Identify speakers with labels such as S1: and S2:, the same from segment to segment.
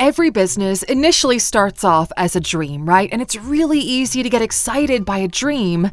S1: Every business initially starts off as a dream, right? And it's really easy to get excited by a dream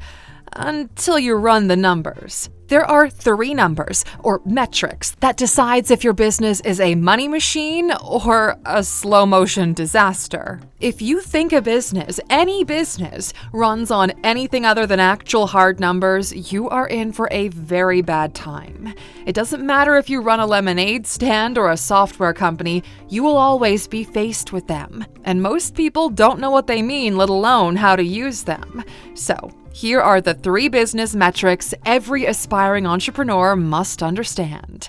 S1: until you run the numbers. There are 3 numbers, or metrics, that decides if your business is a money machine or a slow-motion disaster. If you think a business, any business, runs on anything other than actual hard numbers, you are in for a very bad time. It doesn't matter if you run a lemonade stand or a software company, you will always be faced with them. And most people don't know what they mean, let alone how to use them. So, here are the 3 business metrics every aspiring entrepreneur must understand.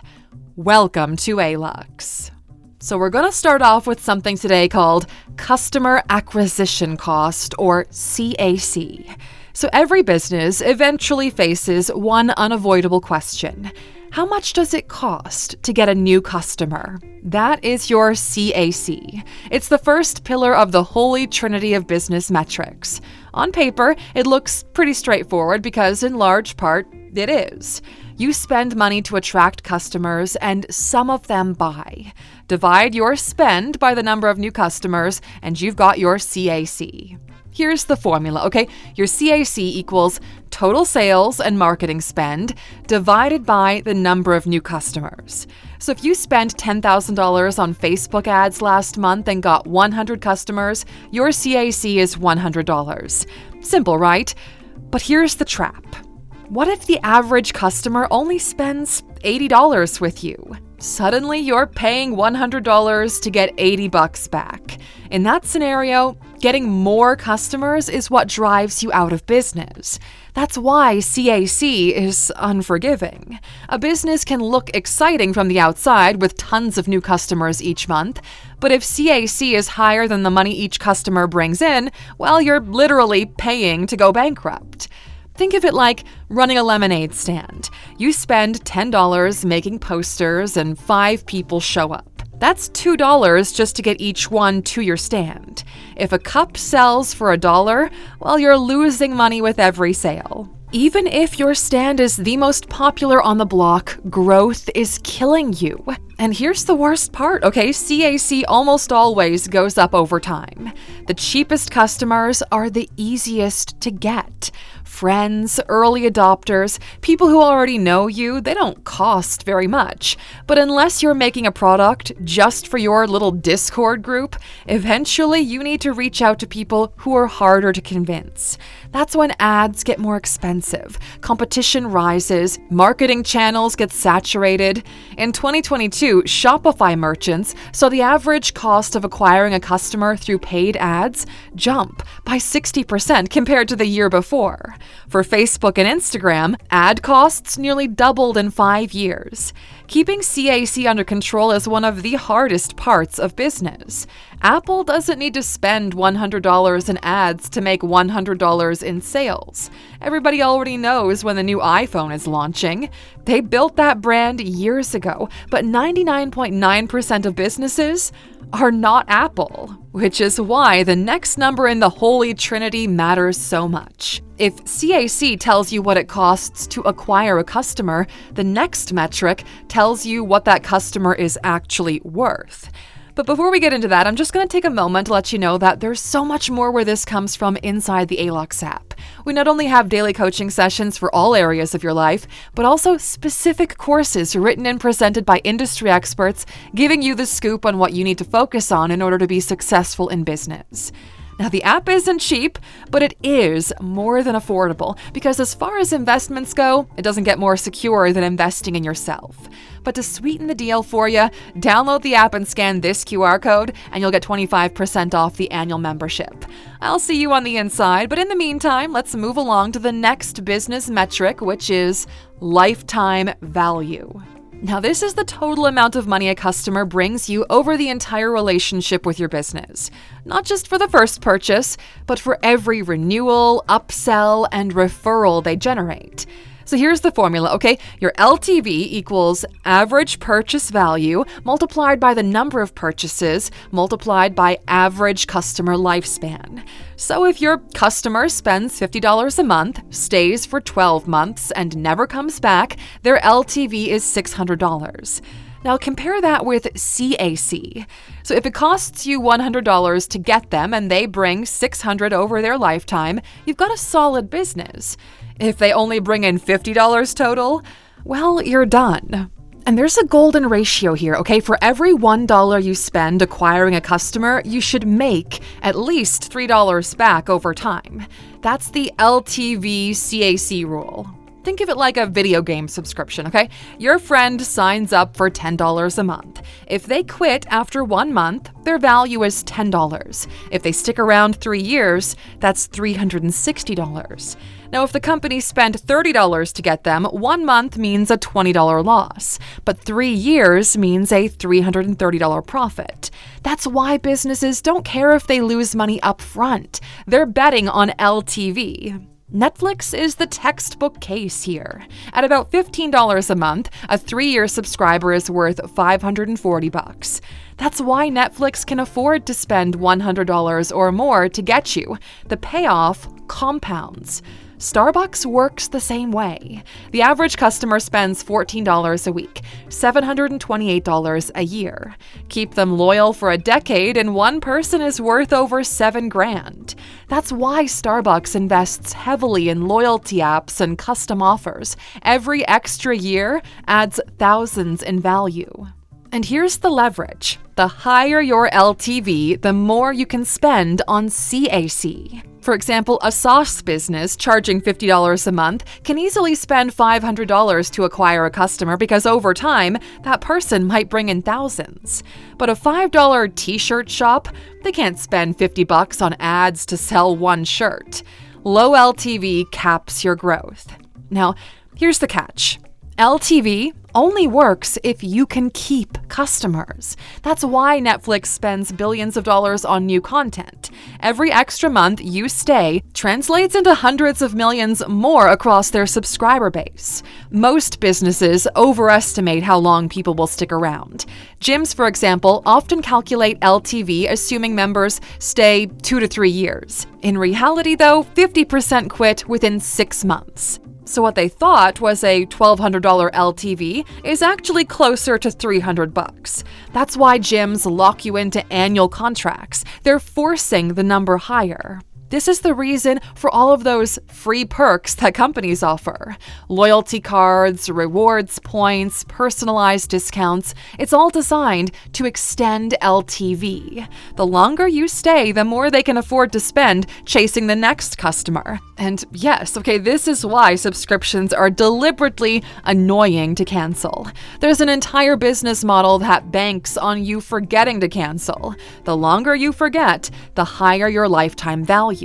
S1: Welcome to Alux. So we're going to start off with something today called Customer Acquisition Cost, or CAC. So every business eventually faces one unavoidable question. How much does it cost to get a new customer? That is your CAC. It's the first pillar of the holy trinity of business metrics. On paper, it looks pretty straightforward because, in large part, it is. You spend money to attract customers, and some of them buy. Divide your spend by the number of new customers, and you've got your CAC. Here's the formula, okay? Your CAC equals total sales and marketing spend divided by the number of new customers. So if you spent $10,000 on Facebook ads last month and got 100 customers, your CAC is $100. Simple, right? But here's the trap. What if the average customer only spends $80 with you? Suddenly, you're paying $100 to get $80 back. In that scenario, getting more customers is what drives you out of business. That's why CAC is unforgiving. A business can look exciting from the outside with tons of new customers each month, but if CAC is higher than the money each customer brings in, well, you're literally paying to go bankrupt. Think of it like running a lemonade stand. You spend $10 making posters and 5 people show up. That's $2 just to get each one to your stand. If a cup sells for $1, well, you're losing money with every sale. Even if your stand is the most popular on the block, growth is killing you. And here's the worst part, okay? CAC almost always goes up over time. The cheapest customers are the easiest to get. Friends, early adopters, people who already know you, they don't cost very much. But unless you're making a product just for your little Discord group, eventually you need to reach out to people who are harder to convince. That's when ads get more expensive, competition rises, marketing channels get saturated. In 2022, Shopify merchants saw the average cost of acquiring a customer through paid ads jump by 60% compared to the year before. For Facebook and Instagram, ad costs nearly doubled in 5 years. Keeping CAC under control is one of the hardest parts of business. Apple doesn't need to spend $100 in ads to make $100 in sales. Everybody already knows when the new iPhone is launching. They built that brand years ago, but 99.9% of businesses are not Apple, which is why the next number in the Holy Trinity matters so much. If CAC tells you what it costs to acquire a customer, the next metric tells you what that customer is actually worth. But before we get into that, I'm just going to take a moment to let you know that there's so much more where this comes from inside the Alux app. We not only have daily coaching sessions for all areas of your life, but also specific courses written and presented by industry experts, giving you the scoop on what you need to focus on in order to be successful in business. Now, the app isn't cheap, but it is more than affordable because as far as investments go, it doesn't get more secure than investing in yourself. But to sweeten the deal for you, download the app and scan this QR code and you'll get 25% off the annual membership. I'll see you on the inside, but in the meantime, let's move along to the next business metric, which is lifetime value. Now, this is the total amount of money a customer brings you over the entire relationship with your business. Not just for the first purchase, but for every renewal, upsell, and referral they generate. So here's the formula, okay? Your LTV equals average purchase value multiplied by the number of purchases multiplied by average customer lifespan. So if your customer spends $50 a month, stays for 12 months, and never comes back, their LTV is $600. Now compare that with CAC. So if it costs you $100 to get them and they bring $600 over their lifetime, you've got a solid business. If they only bring in $50 total, well, you're done. And there's a golden ratio here, okay? For every $1 you spend acquiring a customer, you should make at least $3 back over time. That's the LTV CAC rule. Think of it like a video game subscription, okay? Your friend signs up for $10 a month. If they quit after 1 month, their value is $10. If they stick around 3 years, that's $360. Now, if the company spent $30 to get them, 1 month means a $20 loss, but 3 years means a $330 profit. That's why businesses don't care if they lose money up front. They're betting on LTV. Netflix is the textbook case here. At about $15 a month, a 3-year subscriber is worth $540. That's why Netflix can afford to spend $100 or more to get you. The payoff compounds. Starbucks works the same way. The average customer spends $14 a week, $728 a year. Keep them loyal for a decade and one person is worth over $7,000. That's why Starbucks invests heavily in loyalty apps and custom offers. Every extra year adds thousands in value. And here's the leverage. The higher your LTV, the more you can spend on CAC. For example, a sauce business charging $50 a month can easily spend $500 to acquire a customer because over time, that person might bring in thousands. But a $5 t-shirt shop, they can't spend $50 on ads to sell one shirt. Low LTV caps your growth. Now, here's the catch. LTV only works if you can keep customers. That's why Netflix spends billions of dollars on new content. Every extra month you stay translates into hundreds of millions more across their subscriber base. Most businesses overestimate how long people will stick around. Gyms, for example, often calculate LTV assuming members stay 2 to 3 years. In reality, though, 50% quit within 6 months. So what they thought was a $1,200 LTV is actually closer to $300. That's why gyms lock you into annual contracts. They're forcing the number higher. This is the reason for all of those free perks that companies offer. Loyalty cards, rewards points, personalized discounts. It's all designed to extend LTV. The longer you stay, the more they can afford to spend chasing the next customer. And yes, okay, this is why subscriptions are deliberately annoying to cancel. There's an entire business model that banks on you forgetting to cancel. The longer you forget, the higher your lifetime value.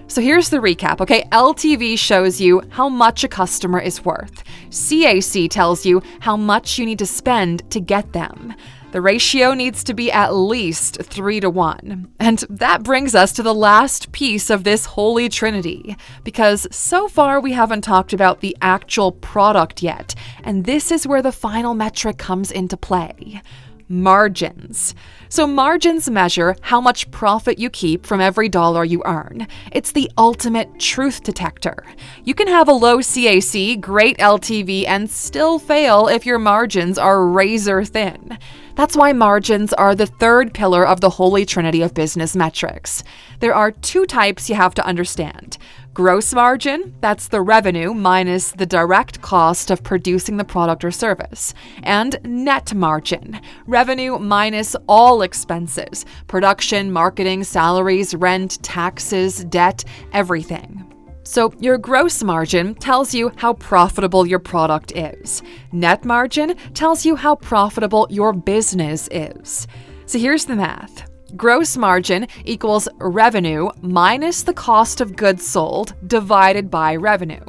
S1: So here's the recap, okay? LTV shows you how much a customer is worth. CAC tells you how much you need to spend to get them. The ratio needs to be at least 3 to 1. And that brings us to the last piece of this holy trinity, because so far we haven't talked about the actual product yet, and this is where the final metric comes into play. Margins. So margins measure how much profit you keep from every dollar you earn. It's the ultimate truth detector. You can have a low CAC, great LTV, and still fail if your margins are razor thin. That's why margins are the third pillar of the holy trinity of business metrics. There are 2 types you have to understand. Gross margin, that's the revenue minus the direct cost of producing the product or service. And net margin, revenue minus all expenses, production, marketing, salaries, rent, taxes, debt, everything. So your gross margin tells you how profitable your product is. Net margin tells you how profitable your business is. So here's the math. Gross margin equals revenue minus the cost of goods sold divided by revenue.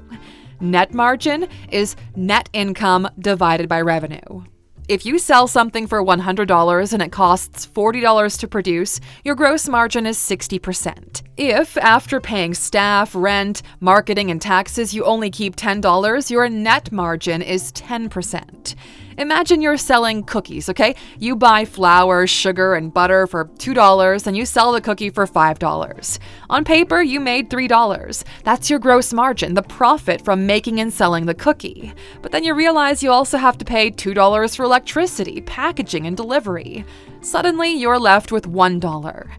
S1: Net margin is net income divided by revenue. If you sell something for $100 and it costs $40 to produce, your gross margin is 60%. If, after paying staff, rent, marketing, and taxes, you only keep $10, your net margin is 10%. Imagine you're selling cookies, okay? You buy flour, sugar, and butter for $2 and you sell the cookie for $5. On paper, you made $3. That's your gross margin, the profit from making and selling the cookie. But then you realize you also have to pay $2 for electricity, packaging, and delivery. Suddenly, you're left with $1.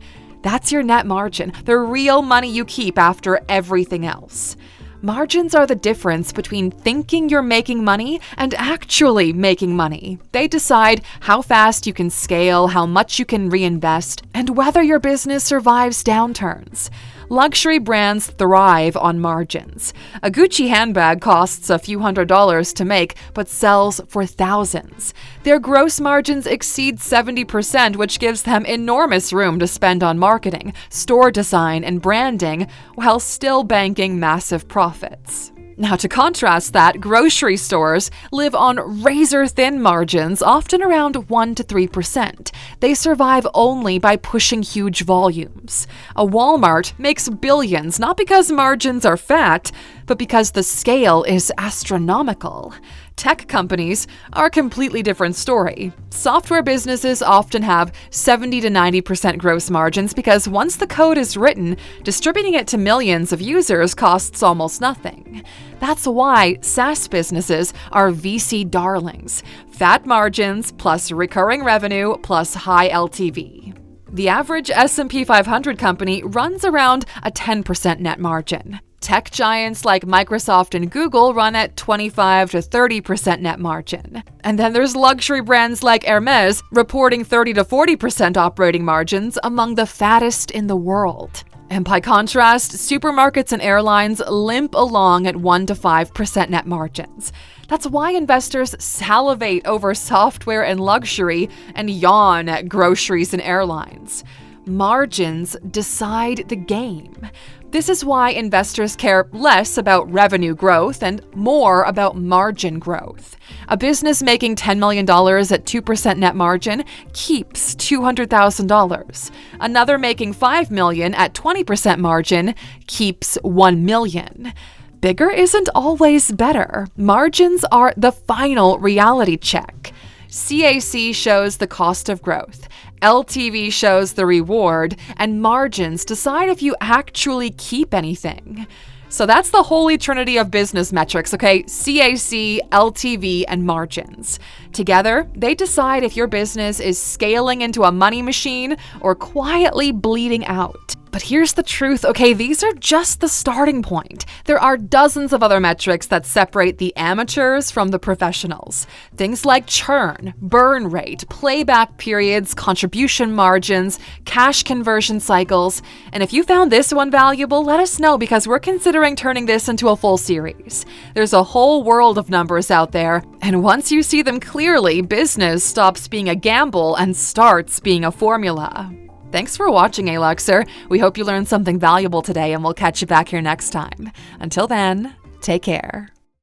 S1: That's your net margin, the real money you keep after everything else. Margins are the difference between thinking you're making money and actually making money. They decide how fast you can scale, how much you can reinvest, and whether your business survives downturns. Luxury brands thrive on margins. A Gucci handbag costs a few $100s to make, but sells for thousands. Their gross margins exceed 70%, which gives them enormous room to spend on marketing, store design, and branding, while still banking massive profits. Now, to contrast that, grocery stores live on razor-thin margins, often around 1 to 3%. They survive only by pushing huge volumes. A Walmart makes billions, not because margins are fat, but because the scale is astronomical. Tech companies are a completely different story. Software businesses often have 70 to 90% gross margins because once the code is written, distributing it to millions of users costs almost nothing. That's why SaaS businesses are VC darlings. Fat margins plus recurring revenue plus high LTV. The average S&P 500 company runs around a 10% net margin. Tech giants like Microsoft and Google run at 25 to 30% net margin. And then there's luxury brands like Hermes reporting 30 to 40% operating margins, among the fattest in the world. And by contrast, supermarkets and airlines limp along at 1 to 5% net margins. That's why investors salivate over software and luxury and yawn at groceries and airlines. Margins decide the game. This is why investors care less about revenue growth and more about margin growth. A business making $10 million at 2% net margin keeps $200,000. Another making $5 million at 20% margin keeps $1 million. Bigger isn't always better. Margins are the final reality check. CAC shows the cost of growth, LTV shows the reward, and margins decide if you actually keep anything. So that's the holy trinity of business metrics, okay? CAC, LTV, and margins. Together, they decide if your business is scaling into a money machine or quietly bleeding out. But here's the truth, okay? These are just the starting point. There are dozens of other metrics that separate the amateurs from the professionals. Things like churn, burn rate, playback periods, contribution margins, cash conversion cycles. And if you found this one valuable, let us know because we're considering turning this into a full series. There's a whole world of numbers out there, and once you see them clearly, business stops being a gamble and starts being a formula. Thanks for watching, Aluxer. We hope you learned something valuable today, and we'll catch you back here next time. Until then, take care.